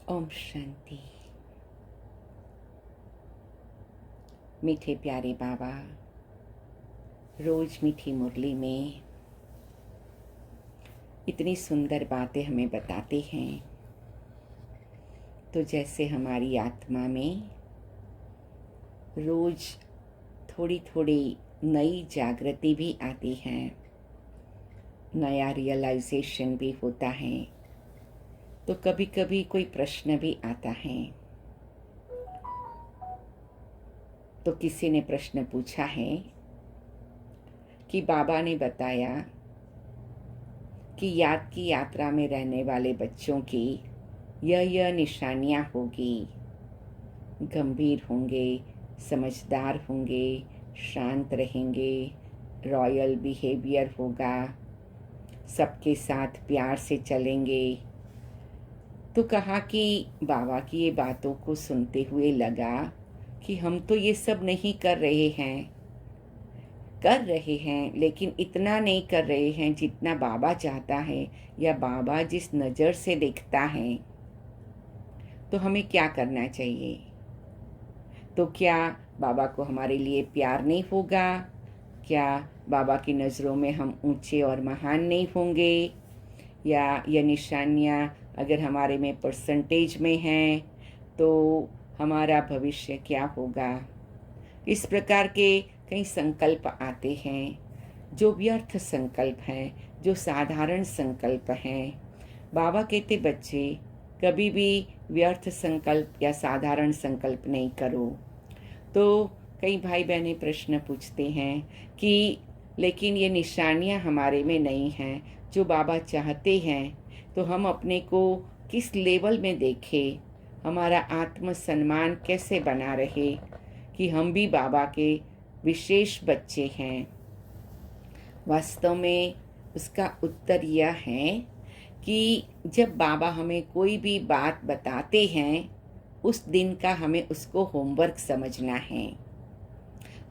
ओम शांति। मीठे प्यारे बाबा रोज मीठी मुरली में इतनी सुंदर बातें हमें बताते हैं, तो जैसे हमारी आत्मा में रोज थोड़ी थोड़ी नई जागृति भी आती है, नया रियलाइजेशन भी होता है। तो कभी कभी कोई प्रश्न भी आता है। तो किसी ने प्रश्न पूछा है कि बाबा ने बताया कि याद की यात्रा में रहने वाले बच्चों की यह निशानियां होगी। गंभीर होंगे, समझदार होंगे, शांत रहेंगे, रॉयल बिहेवियर होगा, सबके साथ प्यार से चलेंगे। तो कहा कि बाबा की ये बातों को सुनते हुए लगा कि हम तो ये सब नहीं कर रहे हैं, लेकिन इतना नहीं कर रहे हैं जितना बाबा चाहता है या बाबा जिस नज़र से देखता है। तो हमें क्या करना चाहिए? तो क्या बाबा को हमारे लिए प्यार नहीं होगा? क्या बाबा की नज़रों में हम ऊंचे और महान नहीं होंगे? या यह निशानियाँ अगर हमारे में परसेंटेज में हैं तो हमारा भविष्य क्या होगा? इस प्रकार के कई संकल्प आते हैं, जो व्यर्थ संकल्प हैं, जो साधारण संकल्प हैं। बाबा कहते बच्चे कभी भी व्यर्थ संकल्प या साधारण संकल्प नहीं करो। तो कई भाई बहनें प्रश्न पूछते हैं कि लेकिन ये निशानियाँ हमारे में नहीं हैं जो बाबा चाहते हैं, तो हम अपने को किस लेवल में देखें, हमारा आत्मसम्मान कैसे बना रहे कि हम भी बाबा के विशेष बच्चे हैं। वास्तव में उसका उत्तर यह है कि जब बाबा हमें कोई भी बात बताते हैं, उस दिन का हमें उसको होमवर्क समझना है।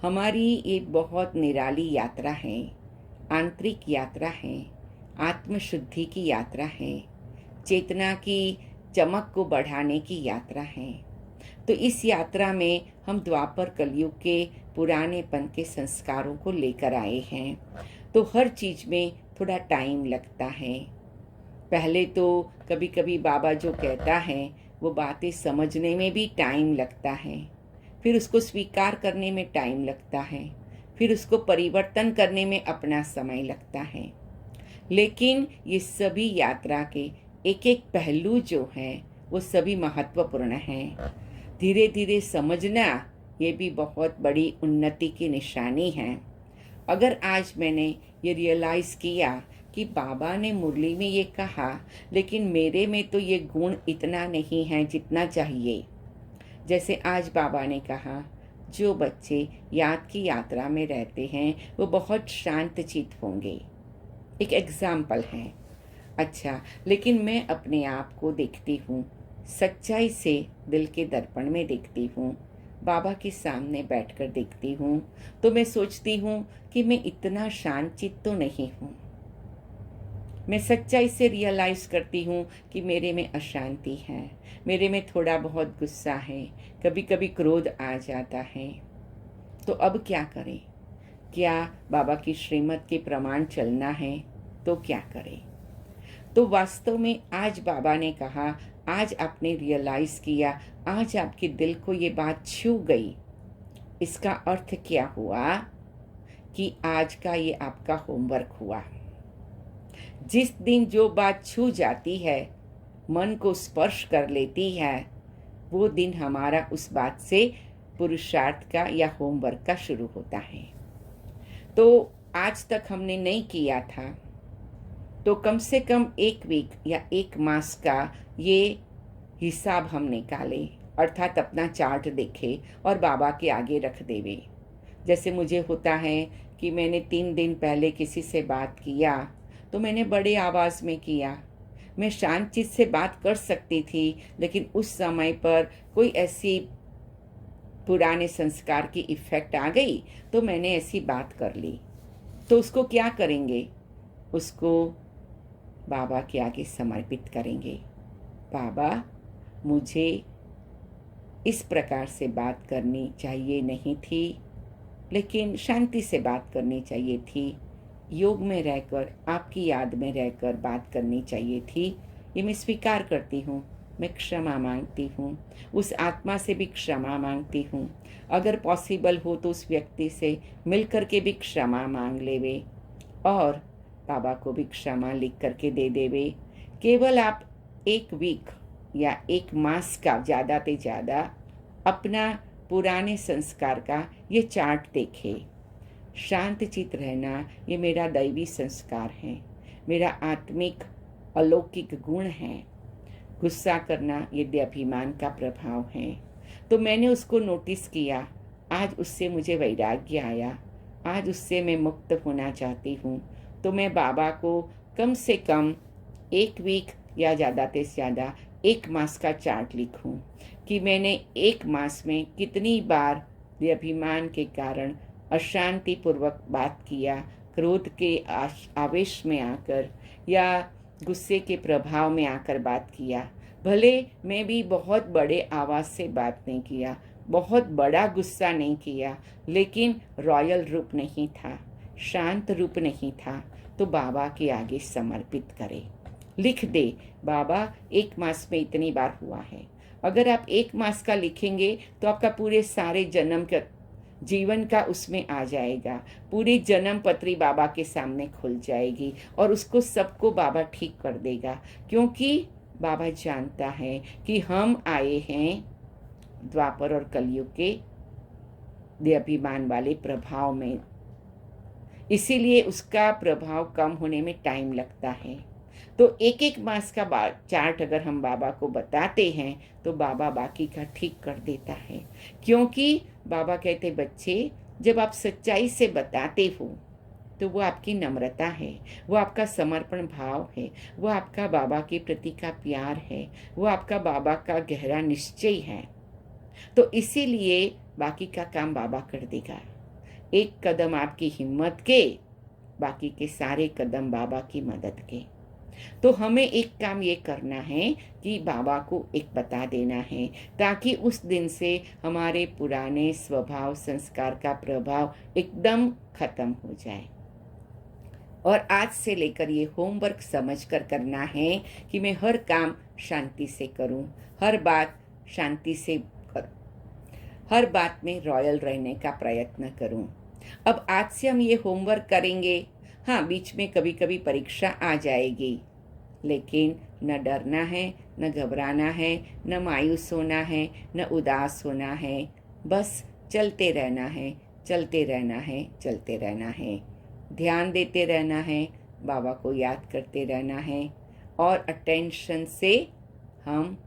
हमारी ये बहुत निराली यात्रा है, आंतरिक यात्रा है, आत्मशुद्धि की यात्रा है, चेतना की चमक को बढ़ाने की यात्रा है। तो इस यात्रा में हम द्वापर कलयुग के पुरानेपन के संस्कारों को लेकर आए हैं। तो हर चीज़ में थोड़ा टाइम लगता है। पहले तो कभी कभी बाबा जो कहता है वो बातें समझने में भी टाइम लगता है, फिर उसको स्वीकार करने में टाइम लगता है, फिर उसको परिवर्तन करने में अपना समय लगता है। लेकिन ये सभी यात्रा के एक एक पहलू जो हैं वो सभी महत्वपूर्ण हैं। धीरे धीरे समझना ये भी बहुत बड़ी उन्नति की निशानी है। अगर आज मैंने ये रियलाइज़ किया कि बाबा ने मुरली में ये कहा, लेकिन मेरे में तो ये गुण इतना नहीं है जितना चाहिए। जैसे आज बाबा ने कहा जो बच्चे याद की यात्रा में रहते हैं वो बहुत शांतचित्त होंगे, एक एग्जाम्पल है। अच्छा, लेकिन मैं अपने आप को देखती हूँ, सच्चाई से दिल के दर्पण में देखती हूँ, बाबा के सामने बैठकर देखती हूँ, तो मैं सोचती हूँ कि मैं इतना शांतचित्त तो नहीं हूँ। मैं सच्चाई से रियलाइज करती हूँ कि मेरे में अशांति है, मेरे में थोड़ा बहुत गुस्सा है, कभी कभी क्रोध आ जाता है। तो अब क्या करें? क्या बाबा की श्रीमत के प्रमाण चलना है? तो क्या करें? तो वास्तव में आज बाबा ने कहा, आज आपने रियलाइज किया, आज आपके दिल को ये बात छू गई। इसका अर्थ क्या हुआ कि आज का ये आपका होमवर्क हुआ। जिस दिन जो बात छू जाती है, मन को स्पर्श कर लेती है, वो दिन हमारा उस बात से पुरुषार्थ का या होमवर्क का शुरू होता है। तो आज तक हमने नहीं किया था, तो कम से कम एक वीक या एक मास का ये हिसाब हम निकाले, अर्थात अपना चार्ट देखे और बाबा के आगे रख देवे। जैसे मुझे होता है कि मैंने 3 दिन पहले किसी से बात किया तो मैंने बड़े आवाज़ में किया। मैं शांत चित्त से बात कर सकती थी, लेकिन उस समय पर कोई ऐसी पुराने संस्कार की इफ़ेक्ट आ गई तो मैंने ऐसी बात कर ली। तो उसको क्या करेंगे? उसको बाबा के आगे समर्पित करेंगे। बाबा, मुझे इस प्रकार से बात करनी चाहिए नहीं थी, लेकिन शांति से बात करनी चाहिए थी, योग में रहकर, आपकी याद में रहकर बात करनी चाहिए थी। ये मैं स्वीकार करती हूँ, मैं क्षमा मांगती हूँ, उस आत्मा से भी क्षमा मांगती हूँ। अगर पॉसिबल हो तो उस व्यक्ति से मिल कर के भी क्षमा मांग लेवे और बाबा को भी क्षमा लिख करके दे देवे। केवल आप एक वीक या एक मास का ज़्यादा से ज़्यादा अपना पुराने संस्कार का ये चार्ट देखें। शांत चित रहना ये मेरा दैवी संस्कार है, मेरा आत्मिक अलौकिक गुण है। गुस्सा करना ये देहाभिमान का प्रभाव है। तो मैंने उसको नोटिस किया, आज उससे मुझे वैराग्य आया, आज उससे मैं मुक्त होना चाहती हूँ। तो मैं बाबा को कम से कम एक वीक या ज़्यादा से ज़्यादा एक मास का चार्ट लिखूं कि मैंने एक मास में कितनी बार अभिमान के कारण अशांतिपूर्वक बात किया, क्रोध के आवेश में आकर या गुस्से के प्रभाव में आकर बात किया। भले मैं भी बहुत बड़े आवाज़ से बात नहीं किया, बहुत बड़ा गुस्सा नहीं किया, लेकिन रॉयल रूप नहीं था, शांत रूप नहीं था। तो बाबा के आगे समर्पित करें, लिख दे, बाबा एक मास में इतनी बार हुआ है। अगर आप एक मास का लिखेंगे तो आपका पूरे सारे जन्म का जीवन का उसमें आ जाएगा, पूरी जन्म पत्री बाबा के सामने खुल जाएगी और उसको सबको बाबा ठीक कर देगा। क्योंकि बाबा जानता है कि हम आए हैं द्वापर और कलयुग के देहाभिमान वाले प्रभाव में, इसीलिए उसका प्रभाव कम होने में टाइम लगता है। तो एक एक मास का चार्ट अगर हम बाबा को बताते हैं तो बाबा बाकी का ठीक कर देता है। क्योंकि बाबा कहते, बच्चे जब आप सच्चाई से बताते हो तो वो आपकी नम्रता है, वो आपका समर्पण भाव है, वो आपका बाबा के प्रति का प्यार है, वो आपका बाबा का गहरा निश्चय है। तो इसीलिए बाकी का काम बाबा कर देगा। एक कदम आपकी हिम्मत के, बाकी के सारे कदम बाबा की मदद के। तो हमें एक काम ये करना है कि बाबा को एक बता देना है, ताकि उस दिन से हमारे पुराने स्वभाव संस्कार का प्रभाव एकदम खत्म हो जाए। और आज से लेकर ये होमवर्क समझ कर करना है कि मैं हर काम शांति से करूं, हर बात शांति से करूं, हर बात में रॉयल रहने का प्रयत्न करूं। अब आज से हम ये होमवर्क करेंगे। हाँ, बीच में कभी कभी परीक्षा आ जाएगी, लेकिन न डरना है, न घबराना है, न मायूस होना है, न उदास होना है। बस चलते रहना है, चलते रहना है, चलते रहना है। ध्यान देते रहना है, बाबा को याद करते रहना है और अटेंशन से हम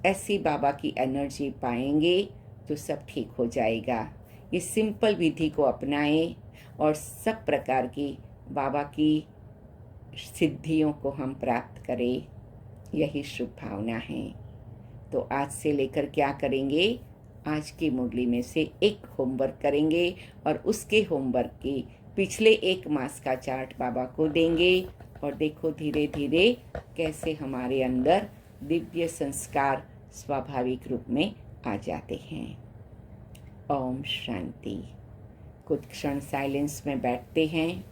ऐसी बाबा की एनर्जी पाएंगे तो सब ठीक हो जाएगा। इस सिंपल विधि को अपनाएं और सब प्रकार की बाबा की सिद्धियों को हम प्राप्त करें, यही शुभ भावना है। तो आज से लेकर क्या करेंगे, आज की मुरली में से एक होमवर्क करेंगे और उसके होमवर्क की पिछले एक मास का चार्ट बाबा को देंगे और देखो धीरे धीरे कैसे हमारे अंदर दिव्य संस्कार स्वाभाविक रूप में आ जाते हैं। ओम शांति। कुछ क्षण साइलेंस में बैठते हैं,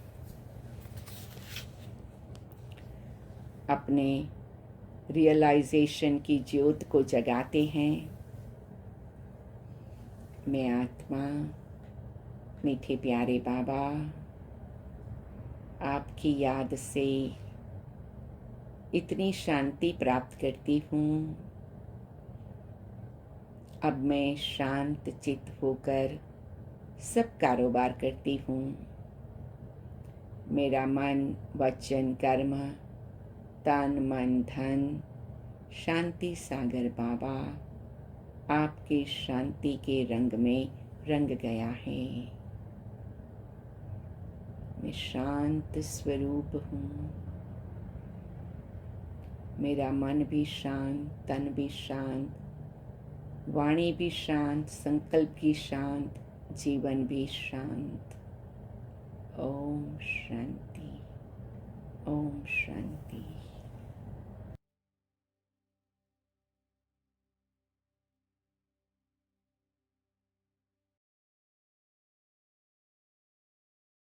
अपने रियलाइजेशन की ज्योत को जगाते हैं। मैं आत्मा, मीठे प्यारे बाबा, आपकी याद से इतनी शांति प्राप्त करती हूँ। अब मैं शांत चित्त होकर सब कारोबार करती हूँ। मेरा मन, वचन, कर्म, तन, मन, धन शांति सागर बाबा आपके शांति के रंग में रंग गया है। मैं शांत स्वरूप हूँ। मेरा मन भी शांत, तन भी शांत, वाणी भी शांत, संकल्प भी शांत, जीवन भी शांत। ओम शांति, ओम शांति।